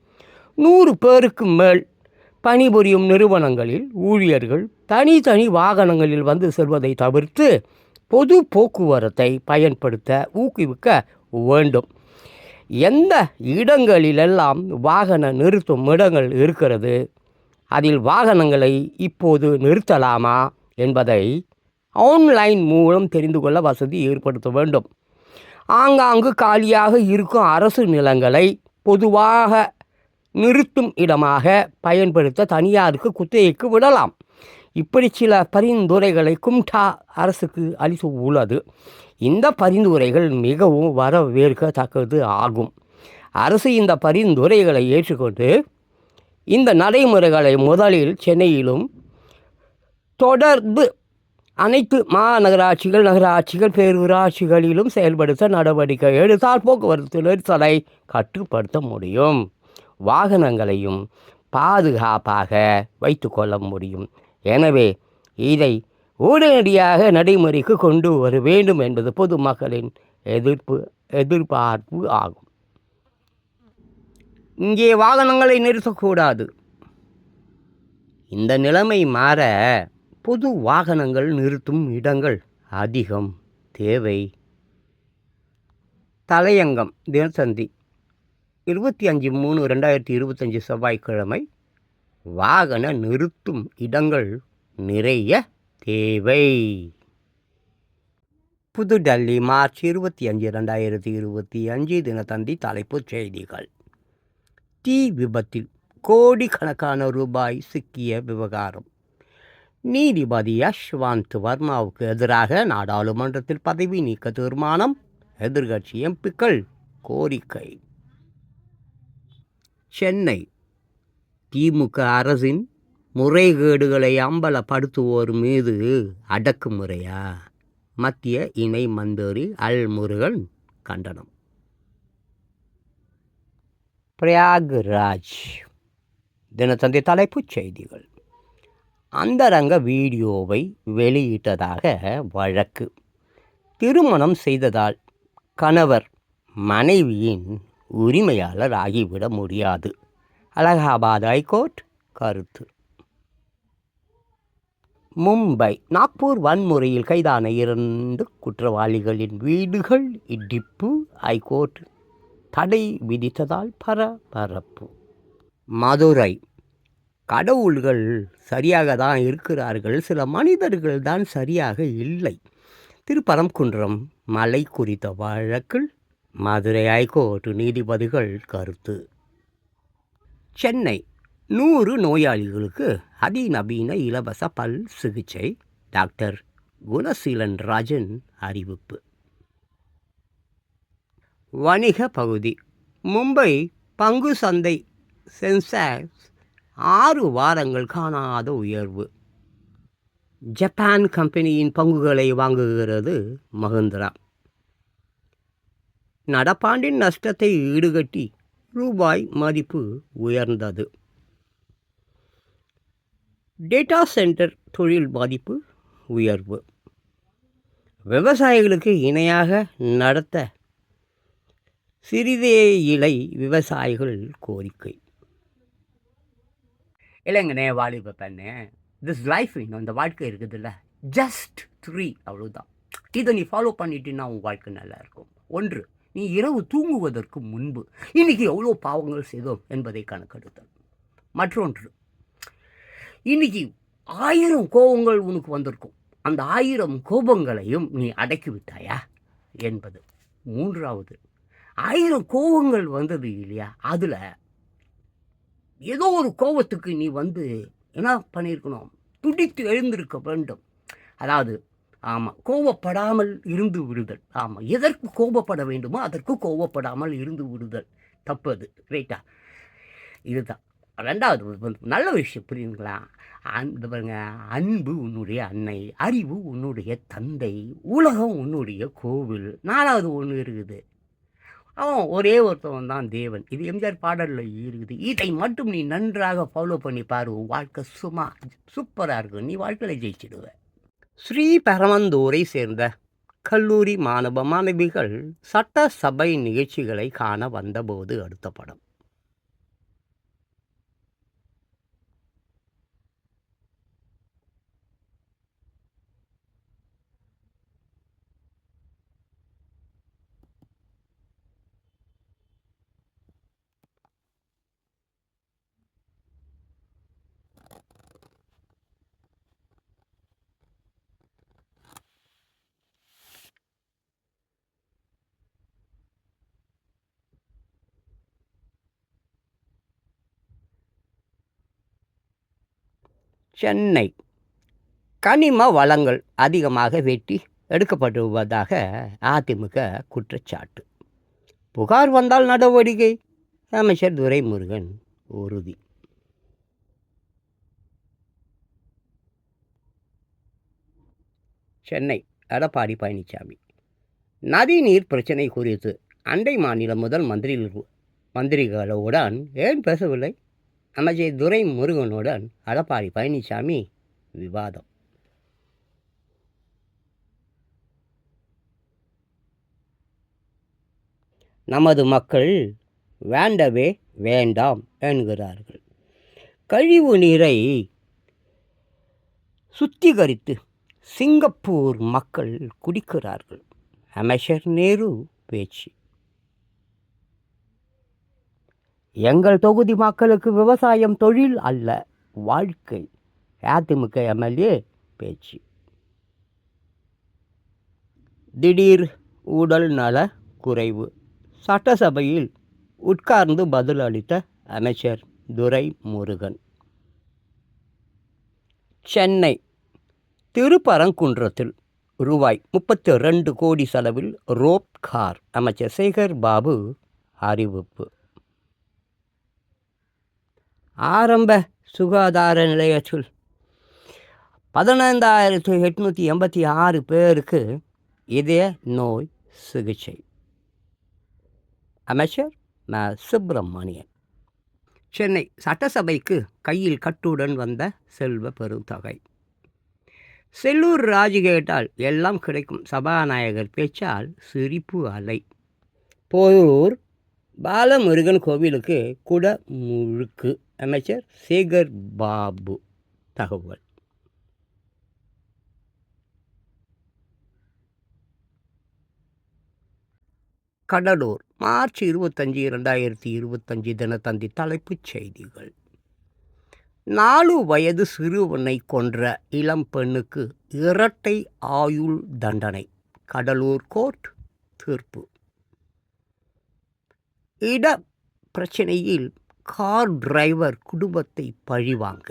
100 பேருக்கு மேல் பணிபுரியும் நிறுவனங்களில் ஊழியர்கள் தனித்தனி வாகனங்களில் வந்து செல்வதை தவிர்த்து பொது போக்குவரத்தை பயன்படுத்த ஊக்குவிக்க வேண்டும். எந்த இடங்களிலெல்லாம் வாகன நிறுத்தும் இடங்கள் இருக்கிறது, அதில் வாகனங்களை இப்போது நிறுத்தலாமா என்பதை ஆன்லைன் மூலம் தெரிந்து கொள்ள வசதி ஏற்படுத்த வேண்டும். ஆங்காங்கு காலியாக இருக்கும் அரசு நிலங்களை பொதுவாக நிறுத்தும் இடமாக பயன்படுத்த தனியாருக்கு குத்தகைக்கு விடலாம். இப்படி சில பரிந்துரைகளை கும்டா அரசுக்கு அளித்து உள்ளது. இந்த பரிந்துரைகள் மிகவும் வரவேற்கத்தக்கது ஆகும். அரசு இந்த பரிந்துரைகளை ஏற்றுக்கொண்டு இந்த நடைமுறைகளை முதலில் சென்னையிலும் தொடர்ந்து அனைத்து மாநகராட்சிகள், நகராட்சிகள், பேரூராட்சிகளிலும் செயல்படுத்த நடவடிக்கை எடுத்தால் போக்குவரத்து நெரிசலை கட்டுப்படுத்த முடியும். வாகனங்களையும் பாதுகாப்பாக வைத்து கொள்ள முடியும். எனவே இதை உடனடியாக நடைமுறைக்கு கொண்டு வர வேண்டும் என்பது பொதுமக்களின் எதிர்பார்ப்பு ஆகும். இங்கே வாகனங்களை நிறுத்தக்கூடாது. இந்த நிலைமை மாற பொது வாகனங்கள் நிறுத்தும் இடங்கள் அதிகம் தேவை. தலையங்கம் தினத்தந்தி 25/3/2025 செவ்வாய்க்கிழமை. வாகன நிறுத்தும் இடங்கள் நிறைய தேவை. புதுடெல்லி, மார்ச் 25, 2025 தினத்தந்தி. தலைப்புச் செய்திகள். தீ விபத்தில் கோடிக்கணக்கான ரூபாய் சிக்கிய விவகாரம். நீதிபதி யஷ்வந்த் வர்மாவுக்கு எதிராக நாடாளுமன்றத்தில் பதவி நீக்க தீர்மானம். எதிர்க்கட்சி எம்பிக்கள் கோரிக்கை. சென்னை. திமுக அரசின் முறைகேடுகளை அம்பலப்படுத்துவோர் மீது அடக்குமுறையா? மத்திய இணை மந்திரி அல்முருகன் கண்டனம். பிரயாக்ராஜ் தினத்தந்தி. தலைப்புச் செய்திகள். அந்தரங்க வீடியோவை வெளியிட்டதாக வழக்கு. திருமணம் செய்ததால் கணவர் மனைவியின் உரிமையாளர் ஆகிவிட முடியாது. அலகாபாத் ஹைகோர்ட் கருத்து. மும்பை நாக்பூர் வன்முறையில் கைதான 2 குற்றவாளிகளின் வீடுகள் இடிப்பு. ஹைகோர்ட் தடை விதித்ததால் பரபரப்பு. மதுரை கடவுள்கள் சரியாக தான் இருக்கிறார்கள், சில மனிதர்கள் தான் சரியாக இல்லை. திருப்பரங்குன்றம் மலை குறித்த வழக்கில் மதுரை ஹைகோர்ட் நீதிபதிகள் கருத்து. சென்னை 100 நோயாளிகளுக்கு அதிநவீன இலவச பல் சிகிச்சை. டாக்டர் குணசீலன் ராஜன் அறிவிப்பு. வணிக பகுதி. மும்பை பங்கு சந்தை சென்செக்ஸ் 6 வாரங்கள் காணாத உயர்வு. ஜப்பான் கம்பெனியின் பங்குகளை வாங்குகிறது மஹிந்திரா. நடப்பாண்டின் நஷ்டத்தை ஈடுகட்டி ரூபாய் மதிப்பு உயர்ந்தது. டேட்டா சென்டர் தொழில் பாதிப்பு உயர்வு. விவசாயிகளுக்கு இணையாக நடத்த சிறிதே இலை விவசாயிகள் கோரிக்கை. இல்லைங்கண்ணே வாலிப பெண்ணே, திஸ் லைஃப் இன்னும் இந்த வாழ்க்கை இருக்குதுல்ல, ஜஸ்ட் 3 அவ்வளோதான். இதை நீ ஃபாலோ பண்ணிட்டீன்னா உன் வாழ்க்கை நல்லா இருக்கும். 1, நீ இரவு தூங்குவதற்கு முன்பு இன்னைக்கு எவ்வளோ பாவங்கள் செய்தோம் என்பதை கணக்கெடுத்தல். மற்றொன்று, இன்னைக்கு 1000 கோபங்கள் உனக்கு வந்திருக்கும், அந்த 1000 கோபங்களையும் நீ அடக்கி விட்டாயா என்பது. 3வது, 1000 கோபங்கள் வந்தது இல்லையா, அதில் ஏதோ ஒரு கோபத்துக்கு நீ என்ன பண்ணியிருக்கணும், துடித்து எழுந்திருக்க வேண்டும். அதாவது கோபப்படாமல் இருந்து விடுதல். எதற்கு கோபப்பட வேண்டுமோ அதற்கு கோபப்படாமல் இருந்து விடுதல் தப்பது. ரைட்டா? இதுதான். 2வது நல்ல விஷயம் புரியுதுங்களா? பாருங்க, அன்பு உன்னுடைய அன்னை, அறிவு உன்னுடைய தந்தை, உலகம் உன்னுடைய கோவில். 4வது ஒன்று இருக்குது, அவன் ஒரே ஒருத்தவன் தான் தேவன். இது எம்ஜிஆர் பாடலில் இருக்குது. இதை மட்டும் நீ நன்றாக ஃபாலோ பண்ணி பாரு, வாழ்க்கை சூப்பராக இருக்கும், நீ வாழ்க்கையில் ஜெயிச்சிடுவ. ஸ்ரீபெரும்புதூரை சேர்ந்த கல்லூரி மாணவ மாணவிகள் சட்டசபை நிகழ்ச்சிகளை காண வந்தபோது அடுத்த படம். சென்னை கனிம வளங்கள் அதிகமாக வெட்டி எடுக்கப்படுவதாக அதிமுக குற்றச்சாட்டு. புகார் வந்தால் நடவடிக்கை. அமைச்சர் துரைமுருகன் உறுதி. சென்னை எடப்பாடி பழனிசாமி நதிநீர் பிரச்சனை குறித்து அண்டை மாநில முதல் மந்திரிகளுடன் ஏன் பேசவில்லை? அமைச்சர் துரைமுருகனுடன் எடப்பாடி பழனிசாமி விவாதம். நமது மக்கள் வேண்டவே வேண்டாம் என்கிறார்கள். கழிவு நீரை சுத்திகரித்து சிங்கப்பூர் மக்கள் குடிக்கிறார்கள். அமைச்சர் நேரு பேச்சு. எங்கள் தொகுதி மக்களுக்கு விவசாயம் தொழில் அல்ல, வாழ்க்கை. அதிமுக எம்எல்ஏ பேச்சு. திடீர் உடல் நல குறைவு. சட்டசபையில் உட்கார்ந்து பதில் அளித்த அமைச்சர் துரைமுருகன். சென்னை திருப்பரங்குன்றத்தில் ரூபாய் 32 கோடி செலவில் ரோப் கார். அமைச்சர் சேகர் பாபு அறிவிப்பு. ஆரம்ப சுகாதார நிலையத்தில் 15,886 பேருக்கு இதய நோய் சிகிச்சை. அமைச்சர் சுப்பிரமணியன். சென்னை சட்டசபைக்கு கையில் கட்டுடன் வந்த செல்வ பெருந்தகை. செல்லூர் ராஜு கேட்டால் எல்லாம் கிடைக்கும், சபாநாயகர் பேச்சால் சிரிப்பு அலை. போரூர் பாலமுருகன் கோவிலுக்கு குட முழுக்கு, அமைச்சர் சேகர் பாபு தகவல். கடலூர் மார்ச் 25, 2025 தினத்தந்தி தலைப்புச் செய்திகள். 4 வயது சிறுவனை கொன்ற இளம் பெண்ணுக்கு இரட்டை ஆயுள் தண்டனை, கடலூர் கோர்ட் தீர்ப்பு. இட பிரச்சனையில் கார் டிரைவர் குடும்பத்தை பழிவாங்க.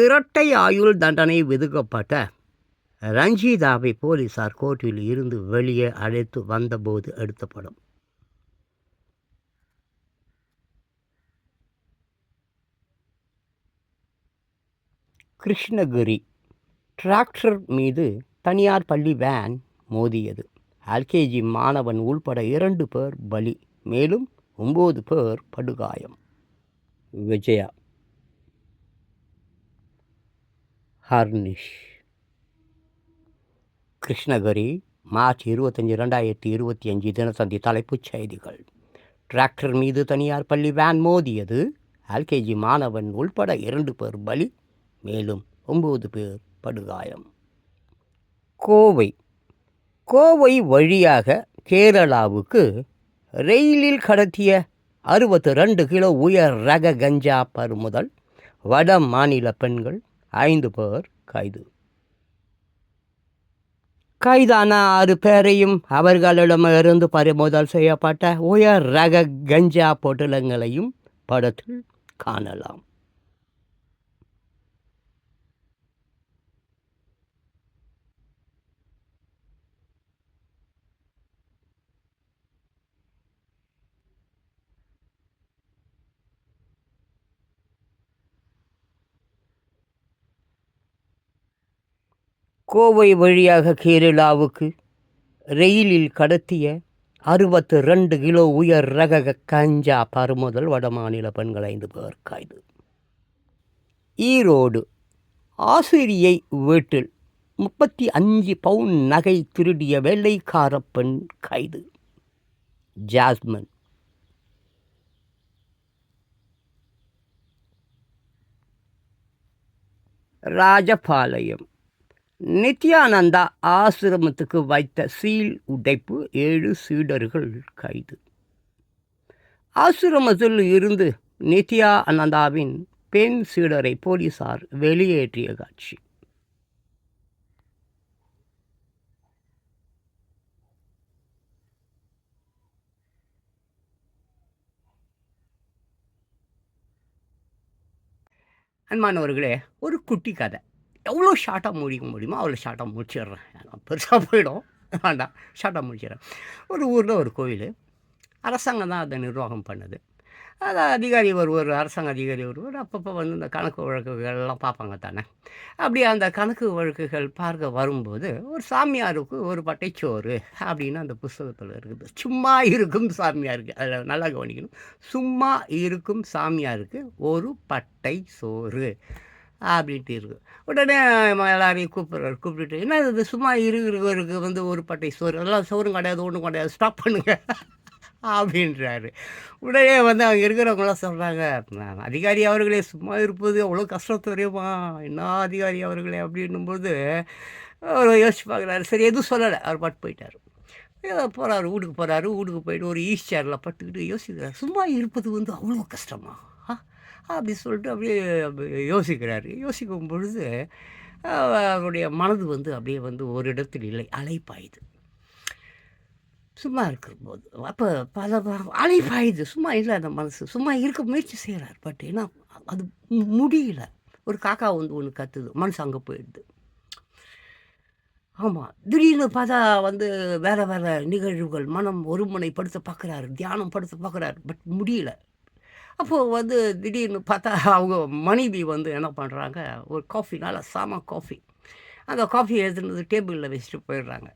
இரட்டை ஆயுள் தண்டனை விதிக்கப்பட்ட ரஞ்சிதாவை போலீசார் கோர்ட்டில் இருந்து வெளியே அழைத்து வந்தபோது எடுத்த படம். கிருஷ்ணகிரி டிராக்டர் மீது தனியார் பள்ளி வேன் மோதியது. எல்கேஜி மாணவன் உள்பட 2 பேர் பலி, மேலும் 9 பேர் படுகாயம். விஜயா ஹர்னிஷ். கிருஷ்ணகிரி மார்ச் 25, 2025 தினத்தந்தி தலைப்புச் செய்திகள். டிராக்டர் மீது தனியார் பள்ளி வேன் மோதியது. எல்கேஜி மாணவன் உள்பட 2 பேர் பலி, மேலும் 9 பேர் படுகாயம். கோவை வழியாக கேரளாவுக்கு ரயிலில் கடத்திய 62 கிலோ உயர் ரக கஞ்சா பறிமுதல். வட மாநில பெண்கள் 5 பேர் கைது. கைதான 6 பேரையும் அவர்களிடமிருந்து பறிமுதல் செய்யப்பட்ட உயர் ரக கஞ்சா பொட்டலங்களையும் படத்தில் காணலாம். கோவை வழியாக கேரளாவுக்கு ரயிலில் கடத்திய 62 கிலோ உயர் ரக கஞ்சா பறிமுதல். வடமாநில பெண்கள் 5 பேர் கைது. ஈரோடு ஆசிரியை வீட்டில் 35 பவுன் நகை திருடிய வெள்ளைக்கார பெண் கைது. ஜாஸ்மின். ராஜபாளையம் நித்யானந்தா ஆசிரமத்துக்கு வைத்த சீல் உடைப்பு, 7 சீடர்கள் கைது. ஆசிரமத்தில் இருந்து நித்யானந்தாவின் பெண் சீடரை போலீசார் வெளியேற்றிய காட்சி. அன்பானவர்களே, ஒரு குட்டி கதை. எவ்வளோ ஷார்ட்டாக முடிக்க முடியுமோ அவ்வளோ ஷார்ட்டாக முடிச்சிடுறேன். பெருசாக போயிடும், வேண்டாம், ஷார்ட்டாக முடிச்சிடுறேன். ஒரு ஊரில் ஒரு கோயில், அரசாங்கம் தான் அதை நிர்வாகம் பண்ணுது. அது அதிகாரி அரசாங்க அதிகாரி அப்பப்போ வந்து இந்த கணக்கு வழக்குகள்லாம் பார்ப்பாங்க தானே. அப்படி அந்த கணக்கு வழக்குகள் பார்க்க வரும்போது ஒரு சாமியாருக்கு ஒரு பட்டைச்சோறு அப்படின்னு அந்த புஸ்தகத்தில் இருக்குது. சும்மா இருக்கும் சாமியாருக்கு, அதில் நல்லா கவனிக்கணும், சும்மா இருக்கும் சாமியாருக்கு ஒரு பட்டை சோறு அப்படின்ட்டு இருக்குது. உடனே எல்லாரையும் கூப்பிட்டுட்டு, என்ன இது சும்மா இருக்கிறவருக்கு வந்து ஒரு பட்டை சோறு, அதெல்லாம் சோறும் கிடையாது, ஒன்றும் கிடையாது, ஸ்டாப் பண்ணுங்க அப்படின்றாரு. உடனே வந்து அங்கே இருக்கிறவங்களாம் சொல்கிறாங்க, அதிகாரி அவர்களே, சும்மா இருப்பது அவ்வளோ கஷ்டம் தெரியுமா, என்ன அதிகாரி அவர்களே அப்படின்னும்போது அவர் யோசிச்சு பார்க்குறாரு. சரி, எதுவும் சொல்லலை, அவர் பாட்டு போயிட்டார். போகிறாரு, வீட்டுக்கு போயிட்டு ஒரு ஈஸ்ட் சேரில் பட்டுக்கிட்டு யோசிக்கிறார், சும்மா இருப்பது வந்து அவ்வளோ கஷ்டமா அப்படி சொல்லிட்டு அப்படியே யோசிக்கிறாரு. யோசிக்கும் பொழுது அவருடைய மனது வந்து அப்படியே வந்து ஒரு இடத்தில் இல்லை, அலைப்பாயுது. சும்மா இருக்கும்போது அப்போ பல அலைப்பாயுது, சும்மா இல்லை அந்த மனசு, சும்மா இருக்க முயற்சி செய்கிறார். பட் ஏன்னா அது முடியல. ஒரு காக்கா வந்து ஒன்று கத்துது, மனசு அங்கே போயிடுது. ஆமாம், திடீர்னு பார்த்தா வந்து வேறு வேறு நிகழ்வுகள், மனம் ஒருமுனைப்படுத்த பார்க்குறாரு, தியானம் படுத்த பார்க்குறாரு, பட் முடியல. அப்போது வந்து திடீர்னு பார்த்தா அவங்க மனைவி வந்து என்ன பண்ணுறாங்க, ஒரு காஃபி, நல்லா சாமா காஃபி, அந்த காஃபி எடுத்துனது டேபிளில் வச்சுட்டு போயிடுறாங்க.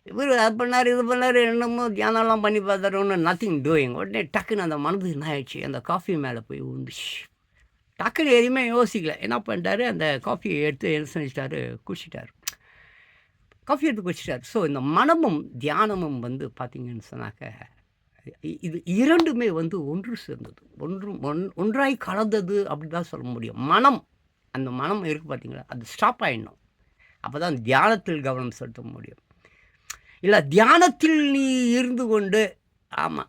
இவர் அது பண்ணார் இது பண்ணார் என்னமோ தியானம்லாம் பண்ணி பார்த்தாரு ஒன்றும் நத்திங் டூயிங். உடனே டக்குன்னு அந்த மனது என்ன ஆயிடுச்சு, அந்த காஃபி மேலே போய் விழுந்துச்சு. டக்குன்னு எதுவுமே யோசிக்கல. என்ன பண்ணிட்டாரு, அந்த காஃபியை எடுத்து என்ன செஞ்சிட்டாரு, குடிச்சிட்டாரு. காஃபி எடுத்து குடிச்சிட்டாரு. ஸோ இந்த மனமும் தியானமும் வந்து பார்த்தீங்கன்னு சொன்னாக்க இது இரண்டுமே வந்து ஒன்று சேர்ந்தது, ஒன்றாய் கலந்தது அப்படி தான் சொல்ல முடியும். அந்த மனம் இருக்குது பார்த்தீங்களா, அது ஸ்டாப் ஆகிடணும். அப்போ தான் தியானத்தில் கவனம் செலுத்த முடியும். இல்லை தியானத்தில் நீ இருந்து கொண்டு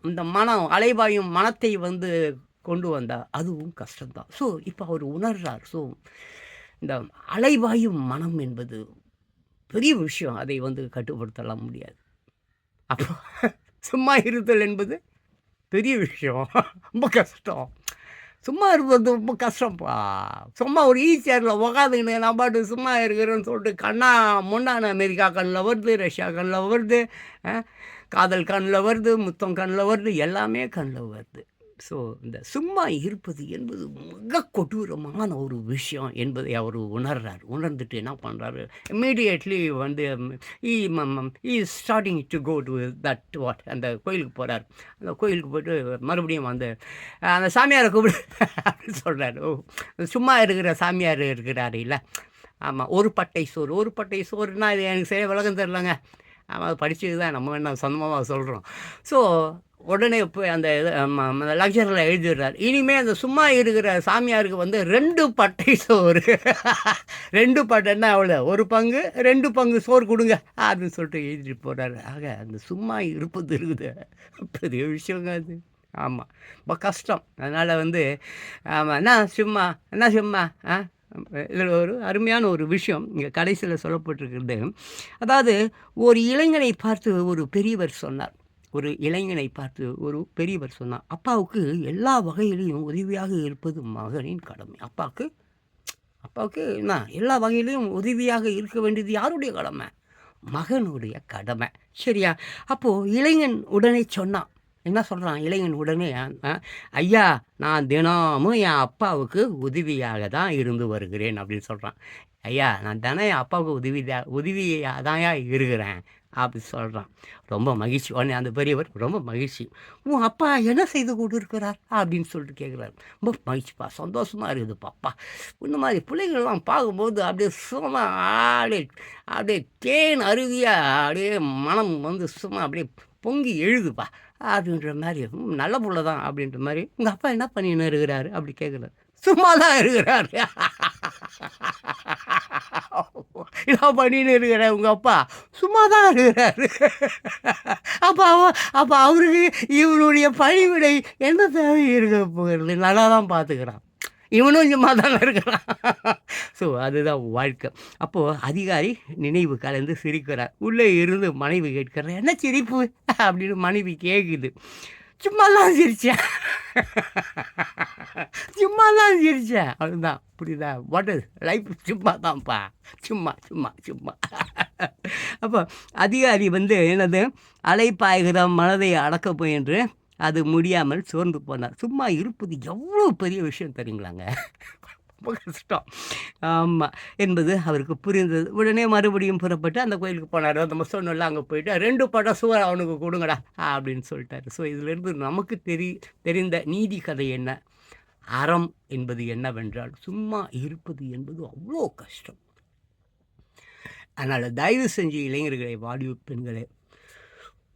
இந்த மனம் அலைபாயும் மனத்தை வந்து கொண்டு வந்தால் அதுவும் கஷ்டம்தான். ஸோ இப்போ அவர் உணர்றார். ஸோ இந்த அலைபாயும் மனம் என்பது பெரிய விஷயம், அதை வந்து கட்டுப்படுத்தலாம் முடியாது. அப்போ சும்மா இருத்தல் என்பது பெரிய விஷயம், ரொம்ப கஷ்டம். சும்மா இருப்பது ரொம்ப கஷ்டம்ப்பா. சும்மா ஒரு ஈஸியாரில் உக்காந்துக்கிட்டு நான் பாட்டு சும்மா இருக்கிறேன்னு சொல்லிட்டு முன்னான அமெரிக்கா கண்ணில் வருது, ரஷ்யா கண்ணில் வருது, காதல் கண்ணில் வருது, முத்தம் கண்ணில் வருது, எல்லாமே கண்ணில் வருது. ஸோ இந்த சும்மா இருப்பது என்பது மிக கொடூரமான ஒரு விஷயம் என்பதை அவர் உணர்றார். உணர்ந்துட்டு என்ன பண்ணுறாரு, இம்மீடியட்லி வந்து starting to go to that what அந்த கோயிலுக்கு போகிறார். அந்த கோயிலுக்கு போய்ட்டு மறுபடியும் வந்து அந்த சாமியாரை கூப்பிடு அப்படின்னு சொல்கிறார். சும்மா இருக்கிற சாமியார் இருக்கிறாரு இல்லை, ஆமாம், ஒரு பட்டை சோறுனா இது எனக்கு சரியாக விளக்கம் தெரிலங்க. ஆமாம், அது படித்தது தான், நம்ம என்ன சொந்தமாக சொல்கிறோம். ஸோ உடனே போய் அந்த லக்சரில் எழுதிடுறார். இனிமேல் அந்த சும்மா இருக்கிற சாமியாருக்கு வந்து 2 பட்டை சோறு 2 பட்டைன்னா அவ்வளோ, 1 பங்கு 2 பங்கு சோறு கொடுங்க அப்படின்னு சொல்லிட்டு எழுதிட்டு போகிறாரு. ஆக அந்த சும்மா இருப்பது இருக்குது பெரிய விஷயங்க அது. ஆமாம், ரொம்ப கஷ்டம். அதனால் வந்து ஆமாம், என்ன சும்மா இதில் ஒரு அருமையான ஒரு விஷயம் இங்கே கடைசியில் சொல்லப்பட்டிருக்கிறது. அதாவது ஒரு இளைஞனை பார்த்து ஒரு பெரியவர் சொன்னார். அப்பாவுக்கு எல்லா வகையிலையும் உதவியாக இருப்பது மகனின் கடமை. அப்பாவுக்கு என்ன எல்லா வகையிலையும் உதவியாக இருக்க வேண்டியது யாருடைய கடமை? மகனுடைய கடமை. சரியா? அப்போது இளைஞன் உடனே சொன்னான். என்ன சொல்கிறான் இளைஞன் உடனே, ஐயா நான் தினமும் என் அப்பாவுக்கு உதவியாக தான் இருந்து வருகிறேன் அப்படின்னு சொல்கிறான். ஐயா நான் தினம் என் அப்பாவுக்கு உதவியாக தான் இருக்கிறேன் அப்படி சொல்கிறான். ரொம்ப மகிழ்ச்சி. உடனே அந்த பெரியவர் ரொம்ப மகிழ்ச்சி. உன் அப்பா என்ன செய்து கொண்டு இருக்கிறார் அப்படின்னு சொல்லிட்டு கேட்குறாரு. ரொம்ப மகிழ்ச்சிப்பா, சந்தோஷமாக இருக்குதுப்பாப்பா. இந்த மாதிரி பிள்ளைகள்லாம் பார்க்கும்போது அப்படியே சும்மா அப்படியே தேன் அருவியாக அப்படியே மனம் வந்து சும்மா அப்படியே பொங்கி எழுதுப்பா அப்படின்ற மாதிரி. நல்ல புள்ள தான் அப்படின்ற மாதிரி. உங்கள் அப்பா என்ன பண்ணின்னு இருக்கிறாரு அப்படி கேட்குறாரு. சும்மா தான் இருக்கிறாரு. என்ன பண்ணின்னு இருக்கிற உங்கள் அப்பா? சும்மா தான் இருக்கிறாரு. அப்போ அவருக்கு இவனுடைய பணிவிடை என்ன தேவை இருக்க போகிறது? நல்லா தான் பார்த்துக்கிறான், இவனும் சும்மா தானே இருக்கிறான். ஸோ அதுதான் வாழ்க்கை. அப்போது அதிகாரி நினைவு கலந்து சிரிக்கிறார். உள்ளே இருந்து மனைவி கேட்கிறார், என்ன சிரிப்பு அப்படின்னு மனைவி கேட்குது. சும்மாலாம் சிரிச்சேன் அதுதான். புரியுதா? What is life? சும்மா தான்ப்பா, சும்மா. அப்போ அதிகாரி வந்து என்னது, அலைப்பாய்கிற மனதை அடக்க போயின்று அது முடியாமல் சோர்ந்து போனார். சும்மா இருப்பது எவ்வளோ பெரிய விஷயம் தெரியுங்களாங்க, ரொம்ப கஷ்டம். ஆமாம் என்பது அவருக்கு புரிந்தது. உடனே மறுபடியும் புறப்பட்டு அந்த கோயிலுக்கு போனார். நம்ம சொன்னோம்ல, அங்கே போயிட்டு 2 படம் சோறு அவனுக்கு கொடுங்கடா அப்படின்னு சொல்லிட்டாரு. ஸோ இதிலிருந்து நமக்கு தெரிந்த நீதி கதை என்ன, அறம் என்பது என்னவென்றால், சும்மா இருப்பது என்பது அவ்வளோ கஷ்டம். அதனால் தயவு செஞ்சு இளைஞர்களை, வாலிப பெண்களே,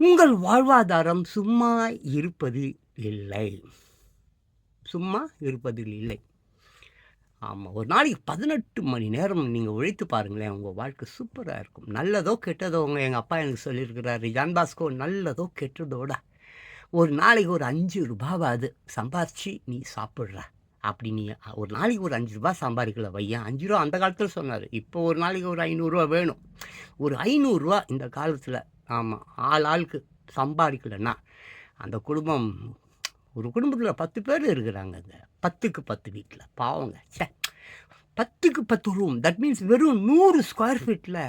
உங்கள் வாழ்வாதாரம் சும்மா இருப்பதில் இல்லை. ஆமாம், ஒரு நாளைக்கு 18 மணி நேரம் நீங்கள் உழைத்து பாருங்களேன், உங்கள் வாழ்க்கை சூப்பராக இருக்கும். நல்லதோ கெட்டதோ, எங்கள் அப்பா எனக்கு சொல்லியிருக்கிறாரு, ஜான் பாஸ்கோ, நல்லதோ கெட்டதோட ஒரு நாளைக்கு ஒரு 5 ரூபாவாது சம்பாரிச்சு நீ சாப்பிட்ற. அப்படி நீ ஒரு நாளைக்கு ஒரு 5 ரூபா சம்பாதிக்கல வையன். 5 ரூபா அந்த காலத்தில் சொன்னார். இப்போ ஒரு நாளைக்கு ஒரு 500 ரூபா வேணும். ஒரு 500 ரூபா இந்த காலத்தில், ஆமாம், ஆளுக்கு சம்பாதிக்கலைன்னா அந்த குடும்பம், ஒரு குடும்பத்தில் 10 பேர் இருக்கிறாங்கங்க, 10க்கு 10 வீட்டில் பாவங்க. 10க்கு 10 ரூம், தட் மீன்ஸ் வெறும் 100 ஸ்கொயர் ஃபீட்டில்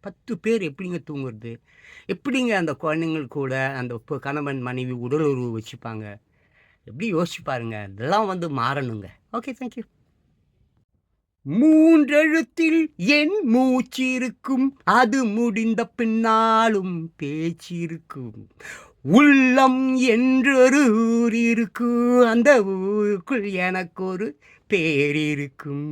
10 பேர் எப்படிங்க தூங்குறது? எப்படிங்க அந்த குழந்தைங்கள் கூட அந்த கணவன் மனைவி உடலுறவு வச்சுப்பாங்க? எப்படி யோசிச்சு பாருங்க. இதெல்லாம் வந்து மாறணுங்க. Okay, thank you. மூன்றெழுத்தில் என் மூச்சிருக்கும், அது முடிந்த பின்னாலும் பேச்சிருக்கும். உள்ளம் என்றொரு ஊர் இருக்கும், அந்த ஊருக்குள் எனக்கு ஒரு பேர் இருக்கும்.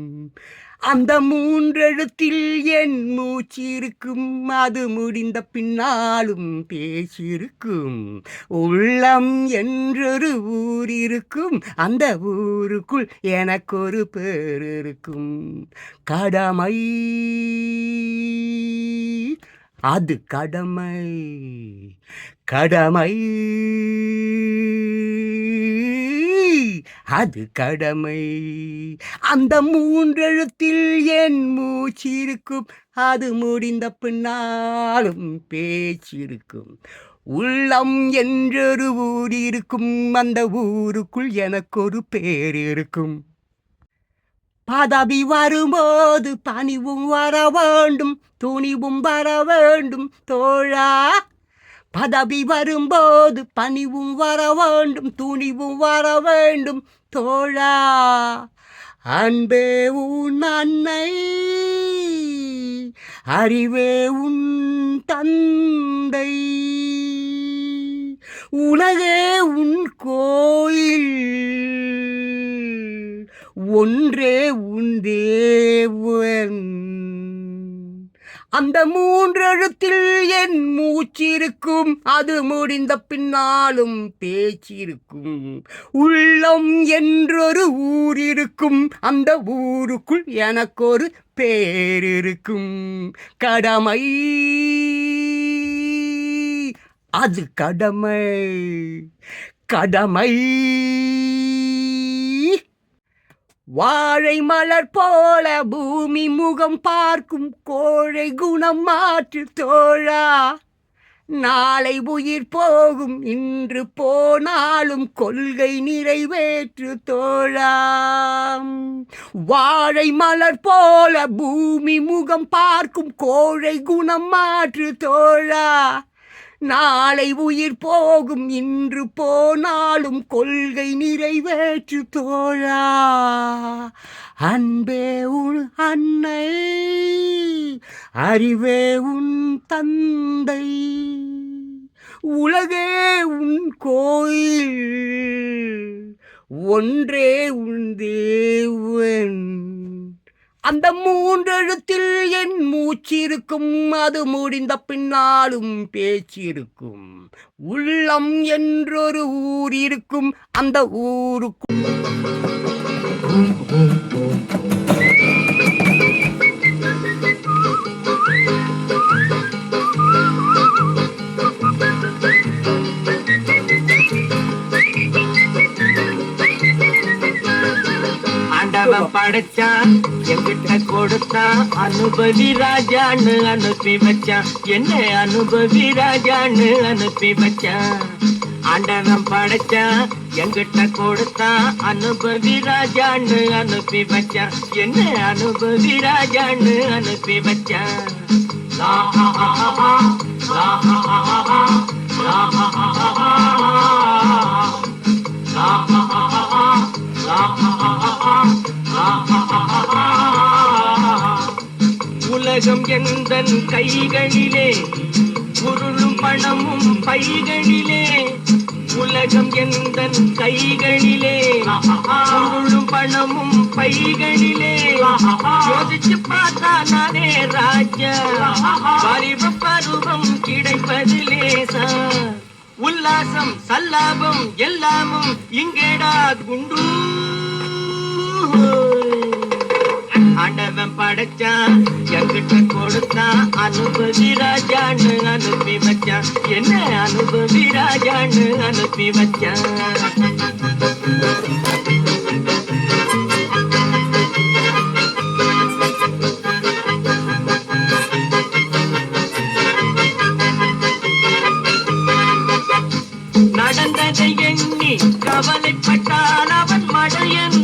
அந்த மூன்றெழுத்தில் என் மூச்சிருக்கும், அது முடிந்த பின்னாலும் பேச்சிருக்கும். உள்ளம் என்றொரு ஊர் இருக்கும், அந்த ஊருக்குள் எனக்கு ஒரு பேர் இருக்கும். கடமை, அது கடமை, கடமை, அது கடமை. அந்த மூன்றெழுத்தில் என் மூச்சிருக்கும், அது முடிந்த பின்னாலும் பேச்சிருக்கும். உள்ளம் என்றொரு ஊர் இருக்கும், அந்த ஊருக்குள் எனக்கு ஒரு பேர் இருக்கும். பதவி வரும்போது பணிவும் வர வேண்டும், துணிவும் வர வேண்டும் தோழா. பதவி வரும்போது பணிவும் வர வேண்டும், துணிவும் வர வேண்டும் தோழா. அன்பே உன் அன்னை, அறிவே உன் தந்தை, உலகே உன் கோயில், ஒன்றே உன் தேவன். அந்த மூன்றெழுத்தில் என் மூச்சிருக்கும், அது முடிந்த பின்னாலும் பேச்சிருக்கும். உள்ளம் என்றொரு ஊர் இருக்கும், அந்த ஊருக்குள் எனக்கு ஒரு பேர் இருக்கும். கடமை, அது கடமை, கடமை. வாழை மலர் போல பூமி முகம் பார்க்கும், கோழை குணம் மாற்று தோழா. நாளை உயிர் போகும், இன்று போனாலும் கொள்கை நிறைவேற்று தோழா. வாழை மலர் போல பூமி முகம் பார்க்கும், கோழை குணம் மாற்று தோழா. நாளை உயிர் போகும், இன்று போனாலும் கொள்கை நிறைவேற்று தோழா. அன்பே உன் அன்னை, அறிவே உன் தந்தை, உலகே உன் கோயில், ஒன்றே உன் தேவன். அந்த மூன்றெழுத்தில் என் மூச்சிருக்கும், அது முடிந்த பின்னாலும் பேச்சிருக்கும். உள்ளம் என்றொரு ஊர் இருக்கும், அந்த ஊருக்கும் படைச்சான், எங்கிட்ட கொடுத்தான், அனுபவி ராஜான்னு அனுப்பி வச்சான். என்ன அனுபவி ராஜான்னு அனுப்பி வச்சான். ஆண்டவன் படைச்சான், எங்கிட்ட கொடுத்தான், அனுபவி ராஜான்னு அனுப்பி வச்சான். என்ன அனுபவி ராஜான்னு அனுப்பி வச்சான். உலகம் எந்தன் கைகளிலே, பொருளும் பணமும் பைகளிலே. உலகம் எந்தன் கைகளிலே, பொருளும் பணமும் பைகளிலே. யோசிச்சு பார்த்தா நானே ராஜா, பரிவ பருவம் கிடைப்பது லேசா. உல்லாசம் சல்லாபம் எல்லாமும் இங்கேடா குண்டு. ஆண்டவன் படைச்சான், எங்கிட்ட கொடுத்தான், அனுபவி ராஜான்னு அனுப்பி வச்சான். என்ன அனுபவி ராஜான்னு அனுப்பி வச்சான். நடந்ததை எண்ணி கவலைப்பட்டால் அவன் மடையன்.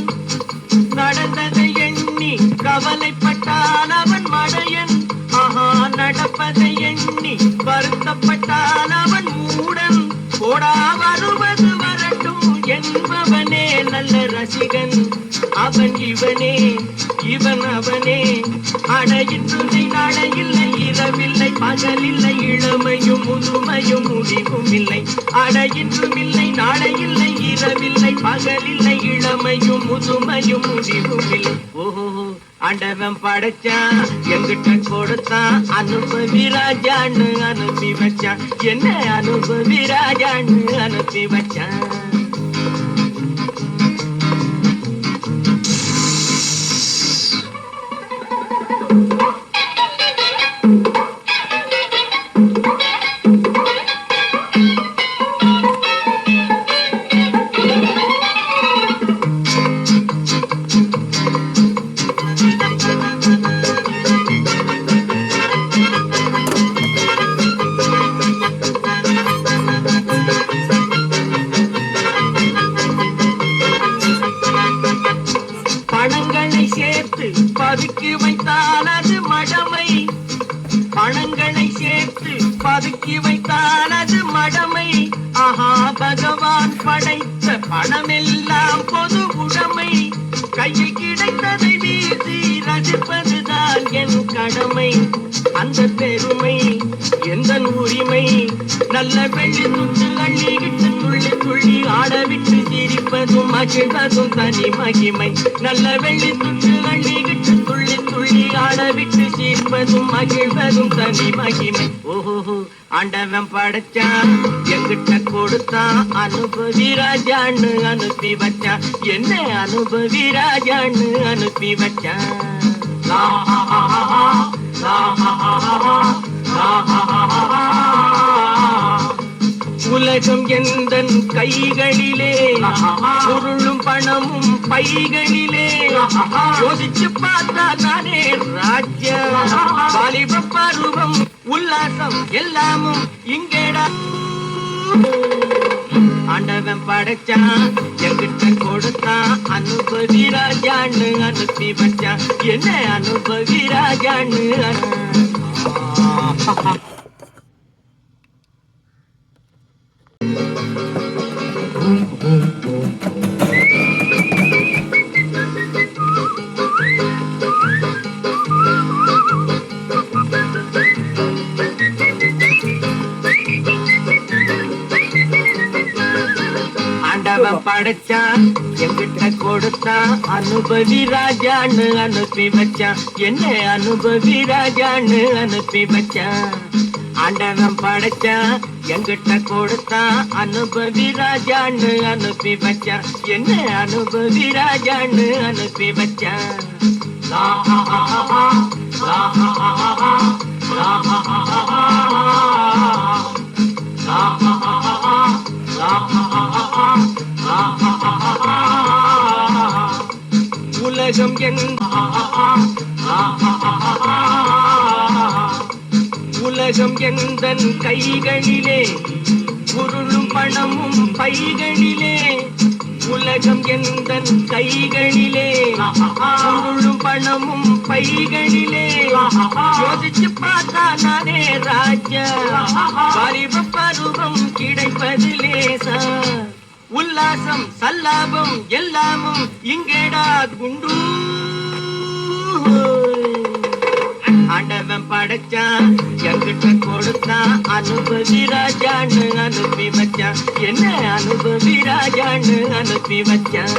நடந்ததை எண்ணி கவலைப்பட்டால் அவன் மடையன். ஆஹா, நடப்பதை எண்ணி வருத்தப்பட்டால் அவன் மூடன். போடா வருவது வரட்டும் என்பவனே நல்ல ரசிகன். அவன் இவனே இவன் அவனே. அட இன்றும் நாளை இல்லை, இரவில்லை பகலில்லை, இளமையும் முதுமையும் முடிவும் இல்லை. அட இன்றும் இல்லை நாளை இல்லை, இரவில்லை பகலில்லை, இளமையும் முதுமையும் முடிவும் இல்லை. ஓஹோ ஆண்டவன் படைச்சான், எங்கிட்ட கொடுத்தான், அனுபவி ராஜான்னு அனுப்பி வச்சான். என்ன அனுபவி ராஜான்னு அனுப்பி வச்சான். பணங்களை சேர்த்து பதுக்கி வைத்தால் அது மடமை. பணங்களை சேர்த்து பதுக்கி வைத்தால் அது மடமை. ஆஹா பகவான் படைத்த பணமெல்லாம் பொது உடைமை. கையில் கிடைத்ததை வீசி ரசிப்பதுதான் என் கடமை. அந்த பெருமை எந்த உரிமை. நல்ல வெள்ளி துண்டு அள்ளிக்கிட்டு துள்ளி துள்ளி ஆடவிட்டு சிரிப்பதும் மகிழ்வதும் தனி மகிமை. நல்ல வெள்ளி துண்டு அள்ளிக்கிட்டு துள்ளி துள்ளி ஆடவிட்டு சிரிப்பதும் மகிழ்வதும் தனி மகிமை. ஓஹோ ஆண்டவன் படைச்சான், எங்கிட்ட கொடுத்தான், அனுபவி ராஜான்னு அனுப்பி வச்சான். என்ன அனுபவி ராஜான்னு அனுப்பி வச்சான். உலகம் எந்தன் கைகளிலே, பொருளும் பணமும் பைகளிலே. யோசிச்சு பார்த்தா நானே ராஜ்யம். வாலிப பருவம் உல்லாசம் எல்லாமும் இங்கேடா. ஆண்டவன் படைச்சான், எங்கிட்ட கொடுத்தான், அனுபவி ராஜான்னு அனுப்பி வச்சான். என்ன அனுபவி ராஜான்னு ஆண்டவன் படைச்சான், எங்கிட்ட கொடுத்தான், அனுபவி ராஜான்னு அனுப்பி வச்சான். என்ன அனுபவி ராஜான்னு அனுப்பி வச்சான். ஆண்டவன் படைச்சான், எங்கிட்ட கொடுத்தான், அனுபவி ராஜான்னு அனுப்பி வச்சான். என்ன அனுபவி ராஜான்னு அனுப்பி வச்சான். உலகம் உலகம் எந்தன் கைகளிலே, பொருளும் பணமும் பைகளிலே. உலகம் எந்தன் கைகளிலே, பொருளும் பணமும் பைகளிலே. யோசிச்சு பார்த்தா நானே ராஜா. வாலிப பருவம் கிடைப்பது லேசா. உல்லாசம் சல்லாபம் எல்லாமும் இங்கேடா குண்டு. ஆண்டவன் படைச்சான், எங்கிட்ட கொடுத்தான், அனுபவி ராஜான்னு அனுப்பி வச்சான். என்ன அனுபவி ராஜான்னு அனுப்பி வச்சான்.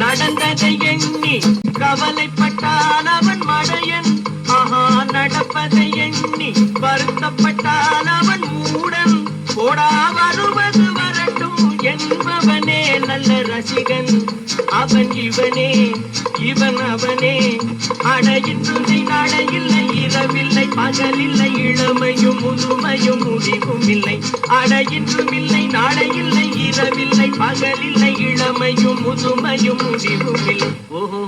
நடந்ததை எண்ணி கவலைப்பட்டான் அவன் மடையன். ஆஹா நடப்பதை எண்ணி வருத்தப்பட்டான் அவன் மூடன். போடா வருவது வரட்டும் என்பவனே நல்ல ரசிகன். அவன் இவனே இவன் அவனே. அட இன்றும் நாளை இல்லை, இரவில்லை பகலில்லை, இளமையும் முதுமையும் முடிவும் இல்லை. அட இன்றும் இல்லை நாளை இல்லை, இரவில்லை பகலில்லை, இளமையும் முதுமையும் முடிவும் இல்லை. ஓஹோ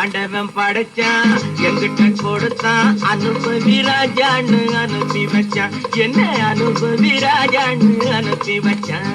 ஆண்டவன் படைச்சான், எங்கிட்ட கொடுத்தான், அனுபவி ராஜான்னு அனுப்பி வச்சான். என்ன அனுபவி ராஜான்னு அனுப்பி வச்சான்.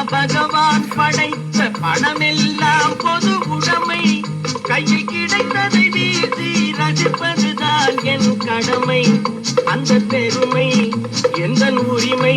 பகவான் படைத்த பணமெல்லாம் பொது உடைமை கையில் கிடைத்ததை வீசி ரசிப்பதுதான் என் கடமை அந்த பெருமை எந்த உரிமை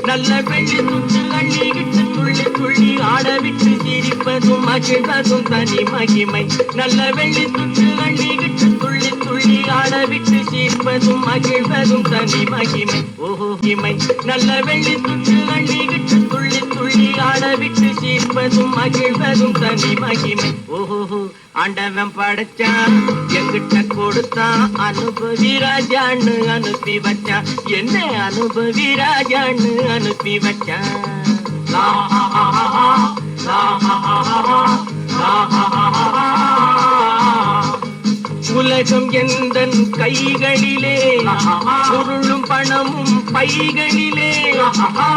நல்ல வெள்ளி துண்டு அள்ளிக்கிட்டு துள்ளி துள்ளி ஆடவிட்டு சிரிப்பதும் மகிழ்வதும் தனி மகிமை நல்ல வெள்ளி துண்டு அள்ளிக்கிட்டு துள்ளி துள்ளி ஆடவிட்டு சிரிப்பதும் மகிழ்வதும் தனி மகிமை ஓஹோ இமை நல்ல வெள்ளி துண்டு அள்ளிக்கிட்டு துள்ளி துள்ளி ஆடவிட்டு சிரிப்பதும் மகிழ்வதும் தனி மகிமை ஓஹோ ஆண்டவன் படைச்சான் எங்கிட்ட கொடுத்தான் அனுபவி ராஜான்னு அனுப்பி வச்சான் என்ன அனுபவி ராஜான்னு அனுப்பி வச்சான் உலகம் எந்த கைகளிலே பொருளும் பணமும் பைகளிலே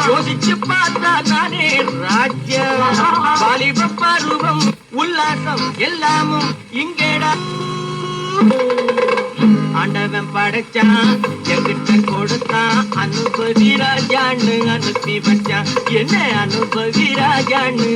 யோசிச்சு பார்த்தா நானே ராஜ்யா வாலிப பருவம் உல்லாசம் எல்லாமும் இங்கேடா ஆண்டவன் படைச்சான் எங்கிட்ட கொடுத்தான் அனுபவி ராஜான்னு அனுப்பி வச்சான் என்ன அனுபவி ராஜான்னு